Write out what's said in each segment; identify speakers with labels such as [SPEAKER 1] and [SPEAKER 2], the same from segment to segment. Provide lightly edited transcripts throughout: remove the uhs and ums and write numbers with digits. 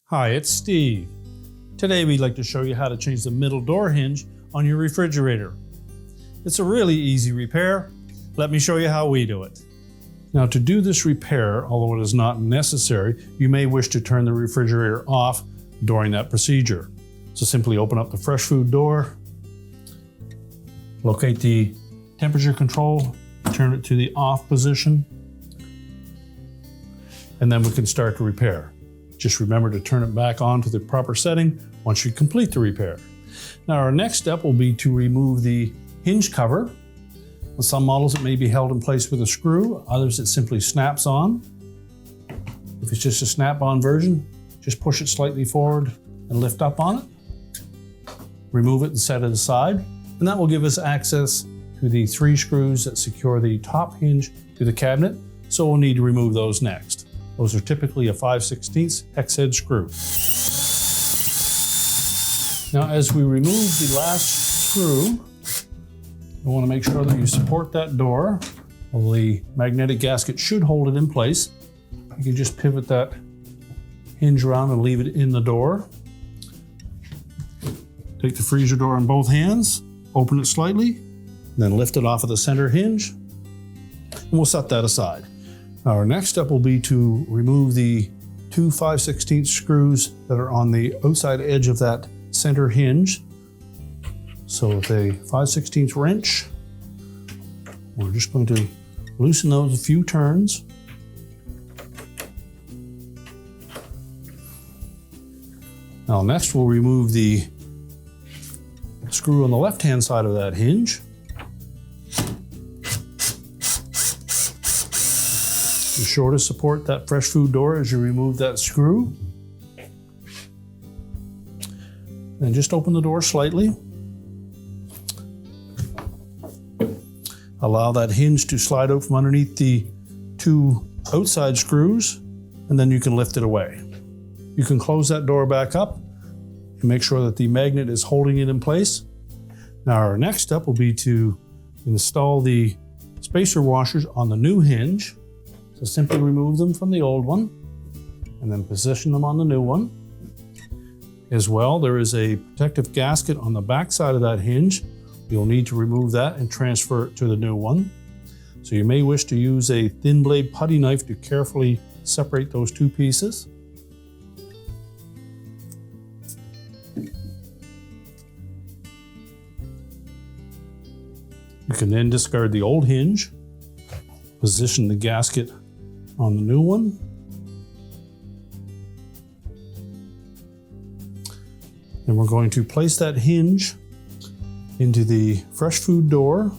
[SPEAKER 1] Hi, it's Steve. Today we'd like to show you how to change the middle door hinge on your refrigerator. It's a really easy repair. Let me show you how we do it. Now, to do this repair, although it is not necessary, you may wish to turn the refrigerator off during that procedure. So simply open up the fresh food door, locate the temperature control, turn it to the off position, and then we can start the repair. Just remember to turn it back on to the proper setting once you complete the repair. Now, our next step will be to remove the hinge cover. On some models, it may be held in place with a screw. Others, it simply snaps on. If it's just a snap-on version, just push it slightly forward and lift up on it. Remove it and set it aside. And that will give us access to the 3 screws that secure the top hinge to the cabinet. So we'll need to remove those next. Those are typically a 5/16 hex head screw. Now, as we remove the last screw, you want to make sure that you support that door. Well, the magnetic gasket should hold it in place. You can just pivot that hinge around and leave it in the door. Take the freezer door in both hands, open it slightly, then lift it off of the center hinge, and we'll set that aside. Our next step will be to remove the 2 5/16 screws that are on the outside edge of that center hinge. So with a 5/16 wrench, we're just going to loosen those a few turns. Now next we'll remove the screw on the left-hand side of that hinge. Be sure to support that fresh food door as you remove that screw. And just open the door slightly. Allow that hinge to slide out from underneath the 2 outside screws, and then you can lift it away. You can close that door back up and make sure that the magnet is holding it in place. Now, our next step will be to install the spacer washers on the new hinge. So simply remove them from the old one and then position them on the new one. As well, there is a protective gasket on the back side of that hinge. You'll need to remove that and transfer it to the new one. So you may wish to use a thin blade putty knife to carefully separate those 2 pieces. You can then discard the old hinge, position the gasket on the new one, and we're going to place that hinge into the fresh food door.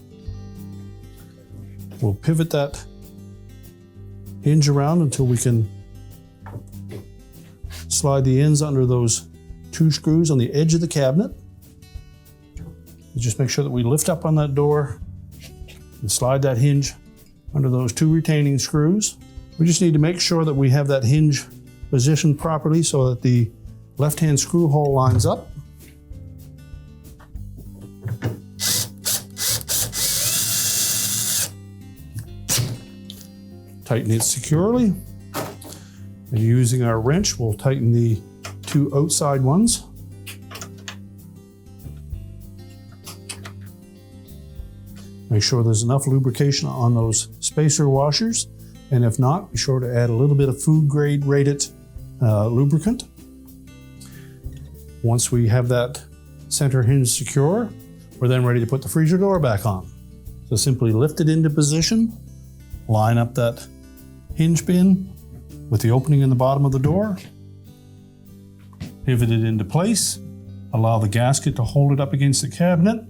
[SPEAKER 1] We'll pivot that hinge around until we can slide the ends under those 2 screws on the edge of the cabinet. Just make sure that we lift up on that door and slide that hinge under those 2 retaining screws. We just need to make sure that we have that hinge positioned properly so that the left-hand screw hole lines up. Tighten it securely. And using our wrench, we'll tighten the 2 outside ones. Make sure there's enough lubrication on those spacer washers, and if not, be sure to add a little bit of food grade rated lubricant. Once we have that center hinge secure, we're then ready to put the freezer door back on. So simply lift it into position, line up that hinge pin with the opening in the bottom of the door, pivot it into place, allow the gasket to hold it up against the cabinet,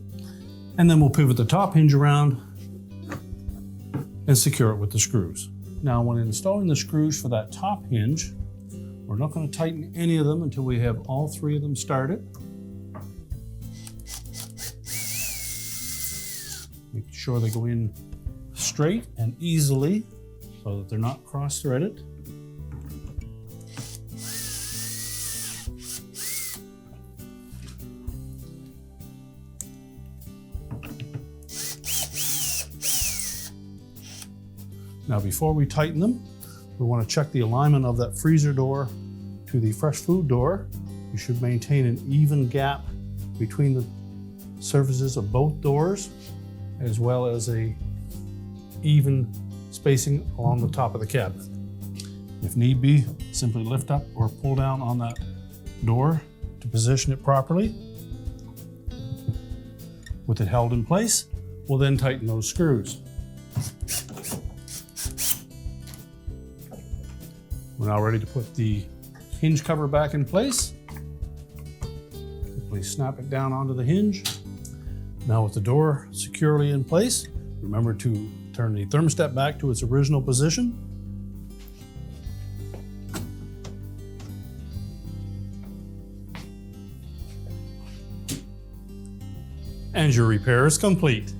[SPEAKER 1] and then we'll pivot the top hinge around and secure it with the screws. Now, when installing the screws for that top hinge, we're not going to tighten any of them until we have all 3 of them started. Make sure they go in straight and easily so that they're not cross-threaded. Now before we tighten them, we want to check the alignment of that freezer door to the fresh food door. You should maintain an even gap between the surfaces of both doors, as well as a even spacing along the top of the cabinet. If need be, simply lift up or pull down on that door to position it properly. With it held in place, we'll then tighten those screws. We're now ready to put the hinge cover back in place. Simply snap it down onto the hinge. Now with the door securely in place, remember to turn the thermostat back to its original position. And your repair is complete.